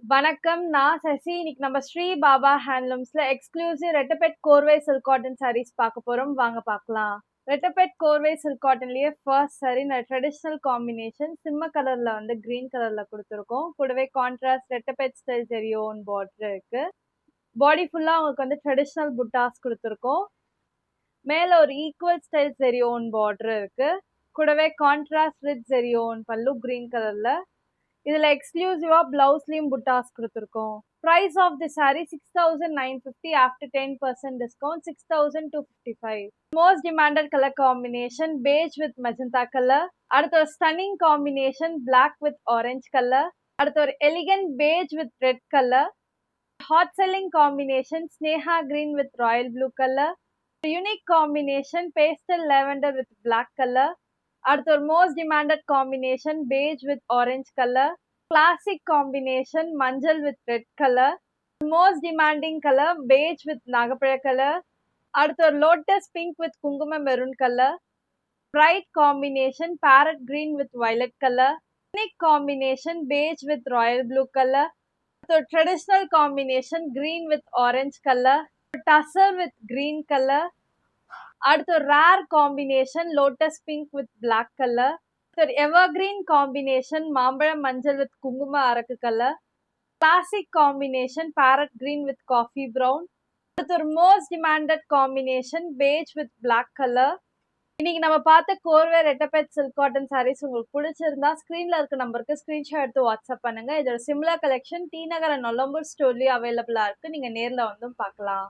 வணக்கம். நான் சசி. இன்னைக்கு நம்ம ஸ்ரீ பாபா ஹேண்ட்லூம்ஸ்ல exclusive Rettapet Korvai silk cotton saris பார்க்க போறோம். வாங்க பார்க்கலாம். ரெட்டபெட் கோர்வை சில்க் காட்டன்லயே ஃபர்ஸ்ட் சாரி ட்ரெடிஷனல் காம்பினேஷன் சிம்ம கலர்ல கிரீன் கலர்ல கொடுத்துருக்கோம். கூடவே கான்ட்ராஸ்ட் ரெட்டபெட் ஸ்டைல் ஜெரியோன் பார்டர் இருக்கு. பாடி ஃபுல்லா உங்களுக்கு ட்ரெடிஷனல் புட்டாஸ் கொடுத்துருக்கோம். மேல ஒரு ஈக்குவல் ஸ்டைல் ஜெரியோன் பார்டர் இருக்கு. கூடவே கான்ட்ராஸ்ட் வித் ஜெரியோன் பல்லு கிரீன் கலர்ல. இதுல எக்ஸ்க்ளூசிவா பிளவுஸ்லயும் புட்டாஸ் கொடுத்துருக்கோம். Price of the sari 6950 after 10% discount 6255. Most demanded colour combination beige with magenta colour. அடுத்த ஒரு stunning combination black with orange colour. அடுத்த ஒரு elegant beige with red colour. Hot selling combination Sneha green with royal blue colour. Unique combination pastel lavender with black colour. அடுத்த ஒரு most demanded combination beige with orange colour. Classic combination மஞ்சள் with red colour. Most demanding colour page with நாகப்பழ colour. அடுத்த ஒரு lotus pink with குங்கும maroon colour. Bright combination parrot green with violet colour. Unique combination beige with royal blue colour. அடுத்த ஒரு traditional combination green with orange colour. Tussar with green colour. அடுத்த ஒரு rare combination lotus pink with black colour. ஒரு evergreen combination மாம்பழம் மஞ்சள் with குங்கும அரக்கு colour. Classic combination parrot green with coffee brown. அடுத்த ஒரு most demanded combination beige with black colour. இன்னைக்கு நம்ம பார்த்த கோர்வே ரெட்டபெட் சில்க் காட்டன் சாரீஸ் உங்களுக்கு பிடிச்சிருந்தா ஸ்கிரீன்ல இருக்க நம்பருக்கு ஸ்கிரீன்ஷாட் எடுத்து வாட்ஸ்அப் பண்ணுங்க. இதோட சிம்லர் கலெக்ஷன் டி நகர் நொல்லம்பூர் ஸ்டோர்லயும் அவைலபிளா இருக்கு. நீங்க நேர்ல பார்க்கலாம்.